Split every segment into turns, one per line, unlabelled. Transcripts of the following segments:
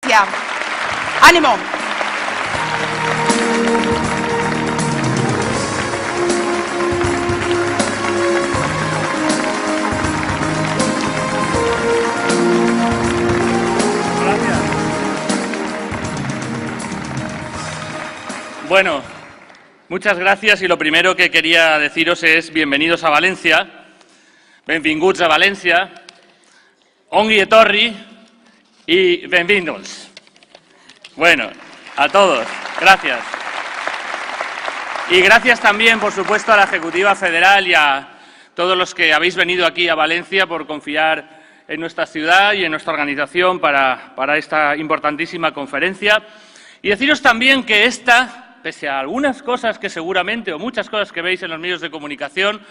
Valencia. ¡Ánimo!
Bueno, muchas gracias y lo primero que quería deciros es bienvenidos a Valencia, benvinguts a Valencia, ongi etorri y benvinguts. Bueno, a todos, gracias. Y gracias también, por supuesto, a la Ejecutiva Federal y a todos los que habéis venido aquí a Valencia por confiar en nuestra ciudad y en nuestra organización para esta importantísima conferencia. Y deciros también que esta, pese a algunas cosas que seguramente, o muchas cosas que veis en los medios de comunicación,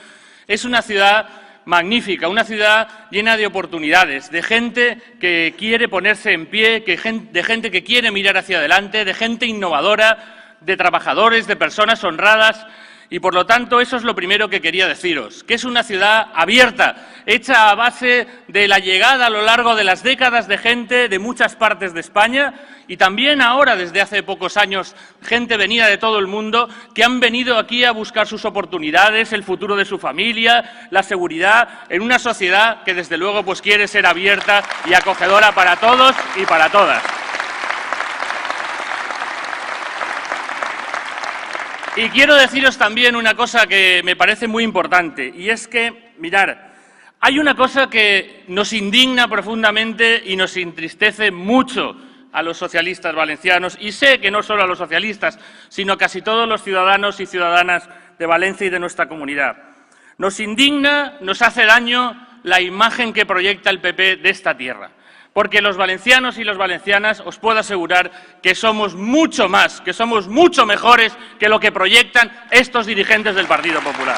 es una ciudad magnífica, una ciudad llena de oportunidades, de gente que quiere ponerse en pie, de gente que quiere mirar hacia adelante, de gente innovadora, de trabajadores, de personas honradas. Y, por lo tanto, eso es lo primero que quería deciros, que es una ciudad abierta, hecha a base de la llegada a lo largo de las décadas de gente de muchas partes de España y también ahora, desde hace pocos años, gente venida de todo el mundo que han venido aquí a buscar sus oportunidades, el futuro de su familia, la seguridad, en una sociedad que, desde luego, pues quiere ser abierta y acogedora para todos y para todas. Y quiero deciros también una cosa que me parece muy importante, y es que, mirad, hay una cosa que nos indigna profundamente y nos entristece mucho a los socialistas valencianos, y sé que no solo a los socialistas, sino a casi todos los ciudadanos y ciudadanas de Valencia y de nuestra comunidad. Nos indigna, nos hace daño la imagen que proyecta el PP de esta tierra. Porque los valencianos y las valencianas os puedo asegurar que somos mucho más, que somos mucho mejores que lo que proyectan estos dirigentes del Partido Popular.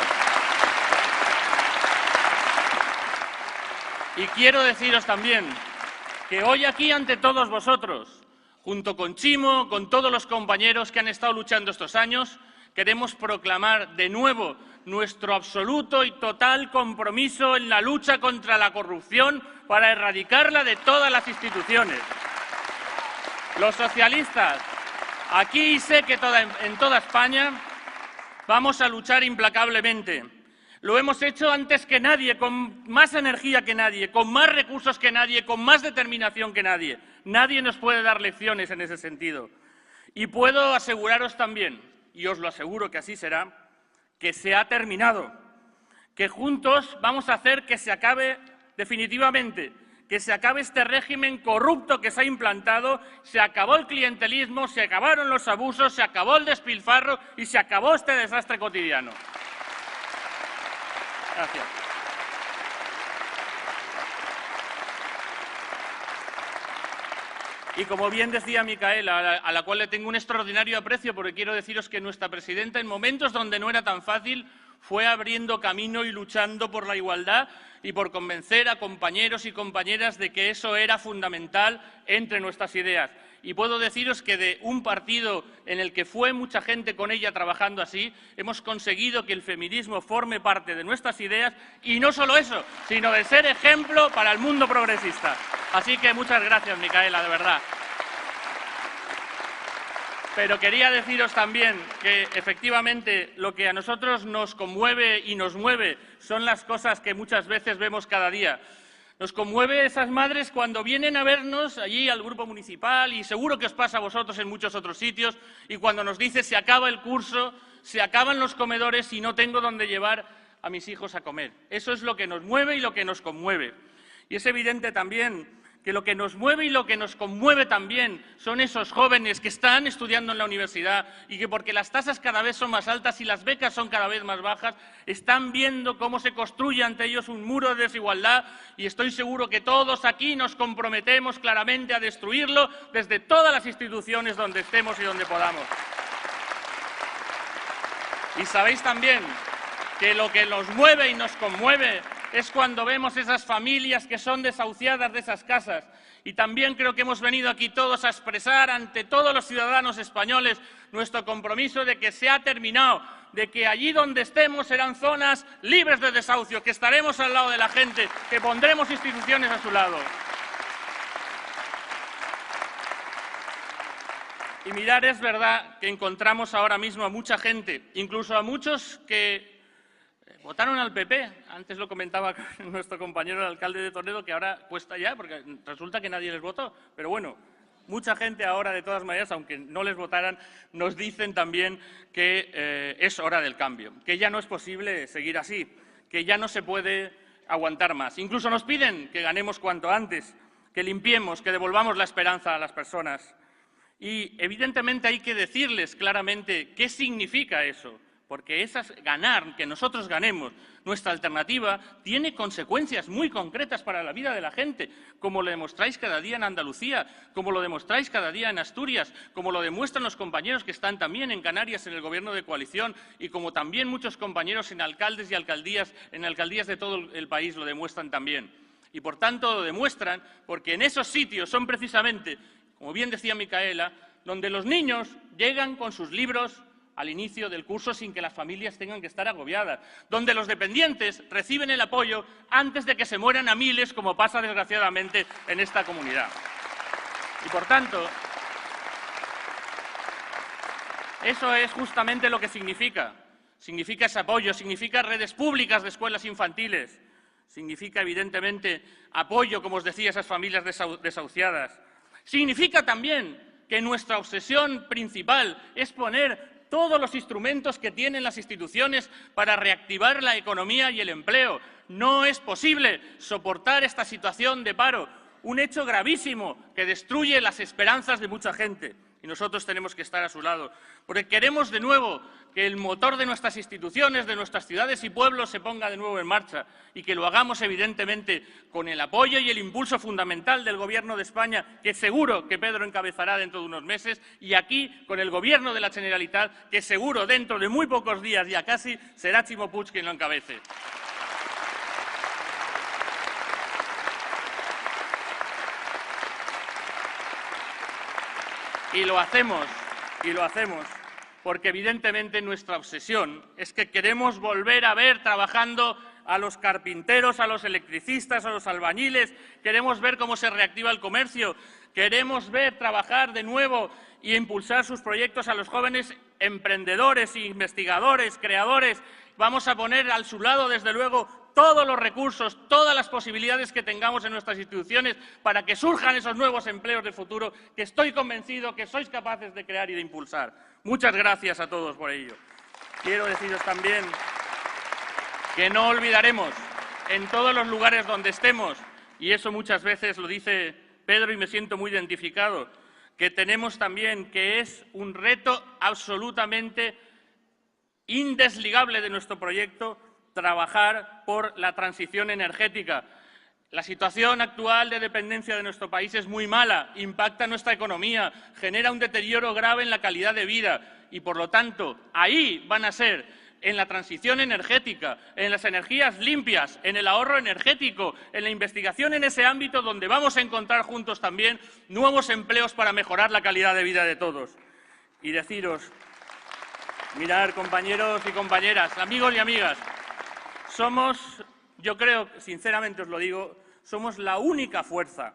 Y quiero deciros también que hoy aquí ante todos vosotros, junto con Chimo, con todos los compañeros que han estado luchando estos años, queremos proclamar de nuevo nuestro absoluto y total compromiso en la lucha contra la corrupción para erradicarla de todas las instituciones. Los socialistas, aquí y sé que en toda España, vamos a luchar implacablemente. Lo hemos hecho antes que nadie, con más energía que nadie, con más recursos que nadie, con más determinación que nadie. Nadie nos puede dar lecciones en ese sentido. Y puedo aseguraros también, y os lo aseguro que así será, que se ha terminado, que juntos vamos a hacer que se acabe definitivamente, que se acabe este régimen corrupto que se ha implantado, se acabó el clientelismo, se acabaron los abusos, se acabó el despilfarro y se acabó este desastre cotidiano. Gracias. Y como bien decía Micaela, a la cual le tengo un extraordinario aprecio, porque quiero deciros que nuestra presidenta, en momentos donde no era tan fácil, fue abriendo camino y luchando por la igualdad y por convencer a compañeros y compañeras de que eso era fundamental entre nuestras ideas. Y puedo deciros que de un partido en el que fue mucha gente con ella trabajando así, hemos conseguido que el feminismo forme parte de nuestras ideas y no solo eso, sino de ser ejemplo para el mundo progresista. Así que muchas gracias, Micaela, de verdad. Pero quería deciros también que, efectivamente, lo que a nosotros nos conmueve y nos mueve son las cosas que muchas veces vemos cada día. Nos conmueve esas madres cuando vienen a vernos allí al grupo municipal, y seguro que os pasa a vosotros en muchos otros sitios, y cuando nos dice se acaba el curso, se acaban los comedores y no tengo dónde llevar a mis hijos a comer. Eso es lo que nos mueve y lo que nos conmueve. Y es evidente también que lo que nos mueve y lo que nos conmueve también son esos jóvenes que están estudiando en la universidad y que, porque las tasas cada vez son más altas y las becas son cada vez más bajas, están viendo cómo se construye ante ellos un muro de desigualdad, y estoy seguro que todos aquí nos comprometemos claramente a destruirlo desde todas las instituciones donde estemos y donde podamos. Y sabéis también que lo que nos mueve y nos conmueve es cuando vemos esas familias que son desahuciadas de esas casas. Y también creo que hemos venido aquí todos a expresar ante todos los ciudadanos españoles nuestro compromiso de que se ha terminado, de que allí donde estemos serán zonas libres de desahucio, que estaremos al lado de la gente, que pondremos instituciones a su lado. Y mirar, es verdad que encontramos ahora mismo a mucha gente, incluso a muchos que votaron al PP. Antes lo comentaba nuestro compañero el alcalde de Toledo, que ahora cuesta ya, porque resulta que nadie les votó. Pero bueno, mucha gente ahora, de todas maneras, aunque no les votaran, nos dicen también que es hora del cambio, que ya no es posible seguir así, que ya no se puede aguantar más. Incluso nos piden que ganemos cuanto antes, que limpiemos, que devolvamos la esperanza a las personas. Y, evidentemente, hay que decirles claramente qué significa eso, porque ganar, que nosotros ganemos, nuestra alternativa, tiene consecuencias muy concretas para la vida de la gente, como lo demostráis cada día en Andalucía, como lo demostráis cada día en Asturias, como lo demuestran los compañeros que están también en Canarias en el Gobierno de coalición y como también muchos compañeros en alcaldes y alcaldías, en alcaldías de todo el país lo demuestran también. Y, por tanto, lo demuestran porque en esos sitios son precisamente, como bien decía Micaela, donde los niños llegan con sus libros al inicio del curso sin que las familias tengan que estar agobiadas, donde los dependientes reciben el apoyo antes de que se mueran a miles, como pasa desgraciadamente en esta comunidad. Y, por tanto, eso es justamente lo que significa. Significa ese apoyo, significa redes públicas de escuelas infantiles, significa, evidentemente, apoyo, como os decía, a esas familias desahuciadas. Significa también que nuestra obsesión principal es poner todos los instrumentos que tienen las instituciones para reactivar la economía y el empleo. No es posible soportar esta situación de paro, un hecho gravísimo que destruye las esperanzas de mucha gente. Y nosotros tenemos que estar a su lado, porque queremos de nuevo que el motor de nuestras instituciones, de nuestras ciudades y pueblos se ponga de nuevo en marcha y que lo hagamos, evidentemente, con el apoyo y el impulso fundamental del Gobierno de España, que seguro que Pedro encabezará dentro de unos meses, y aquí con el Gobierno de la Generalitat, que seguro dentro de muy pocos días, ya casi, será Ximo Puig quien lo encabece. Y lo hacemos porque, evidentemente, nuestra obsesión es que queremos volver a ver trabajando a los carpinteros, a los electricistas, a los albañiles, queremos ver cómo se reactiva el comercio, queremos ver trabajar de nuevo y impulsar sus proyectos a los jóvenes emprendedores, investigadores, creadores. Vamos a poner a su lado, desde luego, todos los recursos, todas las posibilidades que tengamos en nuestras instituciones para que surjan esos nuevos empleos de futuro que estoy convencido que sois capaces de crear y de impulsar. Muchas gracias a todos por ello. Quiero deciros también que no olvidaremos en todos los lugares donde estemos, y eso muchas veces lo dice Pedro y me siento muy identificado, que tenemos también que es un reto absolutamente indesligable de nuestro proyecto trabajar por la transición energética. La situación actual de dependencia de nuestro país es muy mala, impacta en nuestra economía, genera un deterioro grave en la calidad de vida y, por lo tanto, ahí van a ser, en la transición energética, en las energías limpias, en el ahorro energético, en la investigación en ese ámbito donde vamos a encontrar juntos también nuevos empleos para mejorar la calidad de vida de todos. Y deciros, mirad, compañeros y compañeras, amigos y amigas, somos, yo creo, sinceramente os lo digo, somos la única fuerza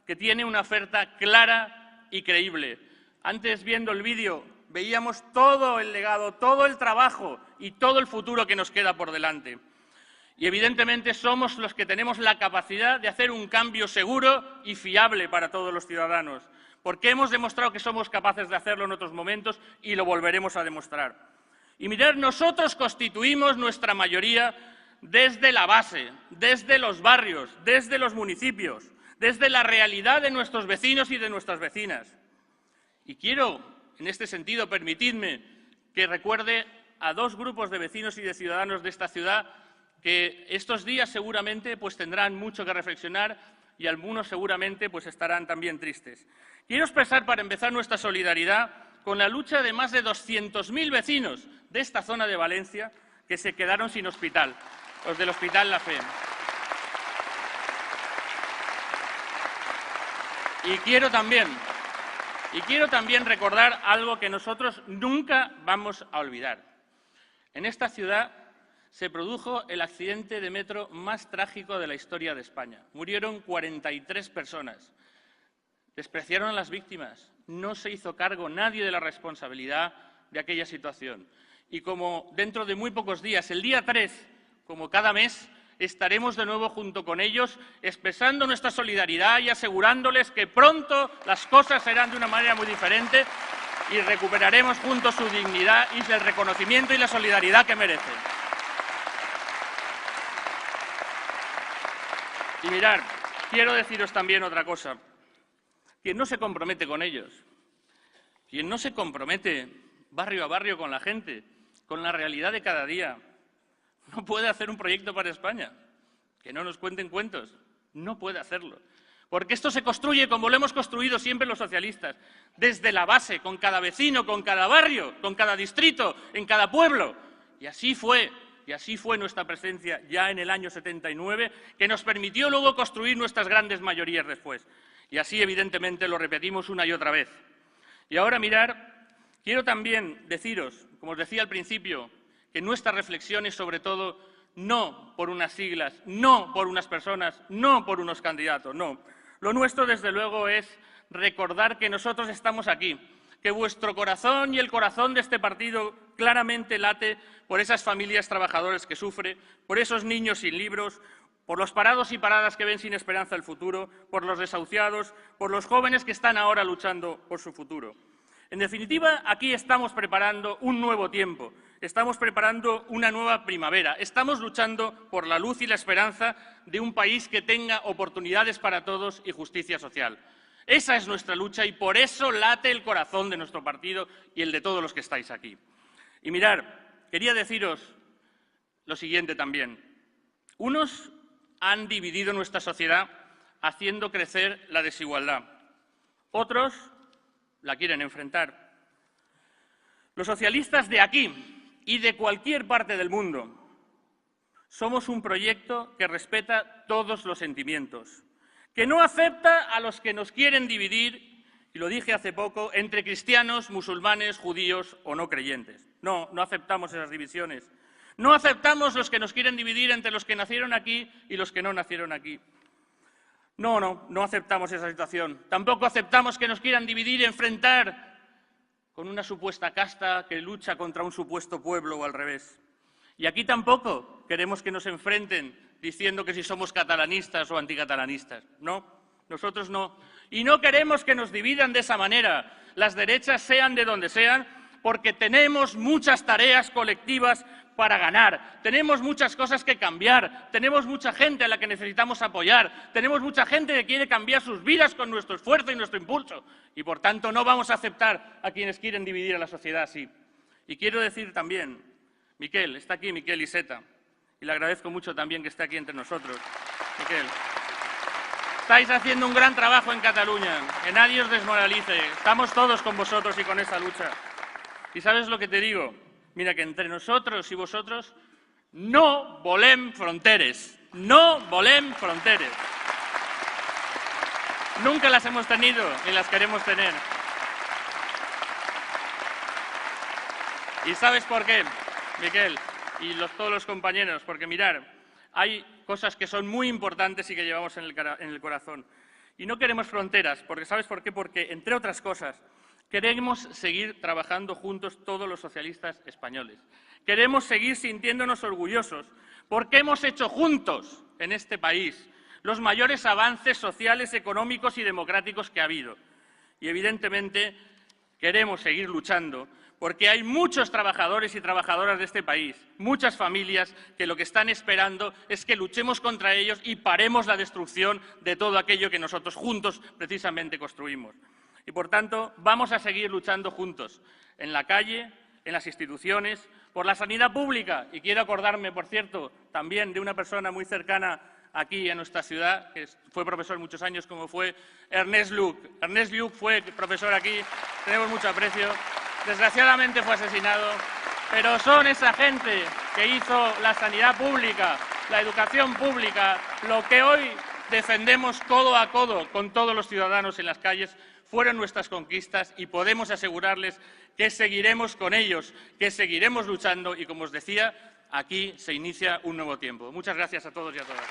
que tiene una oferta clara y creíble. Antes, viendo el vídeo, veíamos todo el legado, todo el trabajo y todo el futuro que nos queda por delante. Y, evidentemente, somos los que tenemos la capacidad de hacer un cambio seguro y fiable para todos los ciudadanos, porque hemos demostrado que somos capaces de hacerlo en otros momentos y lo volveremos a demostrar. Y mirad, nosotros constituimos nuestra mayoría desde la base, desde los barrios, desde los municipios, desde la realidad de nuestros vecinos y de nuestras vecinas. Y quiero, en este sentido, permitidme que recuerde a dos grupos de vecinos y de ciudadanos de esta ciudad que estos días seguramente tendrán mucho que reflexionar y algunos seguramente estarán también tristes. Quiero expresar, para empezar, nuestra solidaridad con la lucha de más de 200.000 vecinos de esta zona de Valencia que se quedaron sin hospital, los del Hospital La Fe. Y quiero también recordar algo que nosotros nunca vamos a olvidar. En esta ciudad se produjo el accidente de metro más trágico de la historia de España. Murieron 43 personas. despreciaron a las víctimas, no se hizo cargo nadie de la responsabilidad de aquella situación. Y como dentro de muy pocos días, el día 3, como cada mes, estaremos de nuevo junto con ellos expresando nuestra solidaridad y asegurándoles que pronto las cosas serán de una manera muy diferente y recuperaremos juntos su dignidad y el reconocimiento y la solidaridad que merecen. Y mirad, quiero deciros también otra cosa. Quien no se compromete con ellos, quien no se compromete barrio a barrio con la gente, con la realidad de cada día, no puede hacer un proyecto para España. Que no nos cuenten cuentos. No puede hacerlo. Porque esto se construye como lo hemos construido siempre los socialistas, desde la base, con cada vecino, con cada barrio, con cada distrito, en cada pueblo. Y así fue nuestra presencia ya en el año 79, que nos permitió luego construir nuestras grandes mayorías después. Y así, evidentemente, lo repetimos una y otra vez. Y ahora, mirar, quiero también deciros, como os decía al principio, que nuestra reflexión es sobre todo no por unas siglas, no por unas personas, no por unos candidatos, no. Lo nuestro, desde luego, es recordar que nosotros estamos aquí, que vuestro corazón y el corazón de este partido claramente late por esas familias trabajadoras que sufren, por esos niños sin libros, por los parados y paradas que ven sin esperanza el futuro, por los desahuciados, por los jóvenes que están ahora luchando por su futuro. En definitiva, aquí estamos preparando un nuevo tiempo, estamos preparando una nueva primavera, estamos luchando por la luz y la esperanza de un país que tenga oportunidades para todos y justicia social. Esa es nuestra lucha y por eso late el corazón de nuestro partido y el de todos los que estáis aquí. Y mirad, quería deciros lo siguiente también. Unos han dividido nuestra sociedad haciendo crecer la desigualdad. Otros la quieren enfrentar. Los socialistas de aquí y de cualquier parte del mundo somos un proyecto que respeta todos los sentimientos, que no acepta a los que nos quieren dividir, y lo dije hace poco, entre cristianos, musulmanes, judíos o no creyentes. No, no aceptamos esas divisiones. No aceptamos los que nos quieren dividir entre los que nacieron aquí y los que no nacieron aquí. No aceptamos esa situación. Tampoco aceptamos que nos quieran dividir y enfrentar con una supuesta casta que lucha contra un supuesto pueblo o al revés. Y aquí tampoco queremos que nos enfrenten diciendo que si somos catalanistas o anticatalanistas. No, nosotros no. Y no queremos que nos dividan de esa manera, las derechas sean de donde sean, porque tenemos muchas tareas colectivas para ganar, tenemos muchas cosas que cambiar, tenemos mucha gente a la que necesitamos apoyar, tenemos mucha gente que quiere cambiar sus vidas con nuestro esfuerzo y nuestro impulso. Y, por tanto, no vamos a aceptar a quienes quieren dividir a la sociedad así. Y quiero decir también, Miquel, está aquí Miquel Iceta, y le agradezco mucho también que esté aquí entre nosotros. Miquel, estáis haciendo un gran trabajo en Cataluña, que nadie os desmoralice, estamos todos con vosotros y con esa lucha. ¿Y sabes lo que te digo? Mira, que entre nosotros y vosotros no volem fronteres, no volem fronteres. Nunca las hemos tenido ni las queremos tener. ¿Y sabes por qué, Miquel? Y todos los compañeros, porque mirad, hay cosas que son muy importantes y que llevamos en el corazón. Y no queremos fronteras, porque ¿sabes por qué? Porque, entre otras cosas, queremos seguir trabajando juntos todos los socialistas españoles. Queremos seguir sintiéndonos orgullosos porque hemos hecho juntos en este país los mayores avances sociales, económicos y democráticos que ha habido. Y, evidentemente, queremos seguir luchando porque hay muchos trabajadores y trabajadoras de este país, muchas familias que lo que están esperando es que luchemos contra ellos y paremos la destrucción de todo aquello que nosotros juntos precisamente construimos. Y, por tanto, vamos a seguir luchando juntos, en la calle, en las instituciones, por la sanidad pública. Y quiero acordarme, por cierto, también de una persona muy cercana aquí en nuestra ciudad, que fue profesor muchos años, como fue Ernest Lluch. Ernest Lluch fue profesor aquí, tenemos mucho aprecio. Desgraciadamente fue asesinado, pero son esa gente que hizo la sanidad pública, la educación pública, lo que hoy defendemos codo a codo con todos los ciudadanos en las calles. Fueron nuestras conquistas y podemos asegurarles que seguiremos con ellos, que seguiremos luchando y, como os decía, aquí se inicia un nuevo tiempo. Muchas gracias a todos y a todas.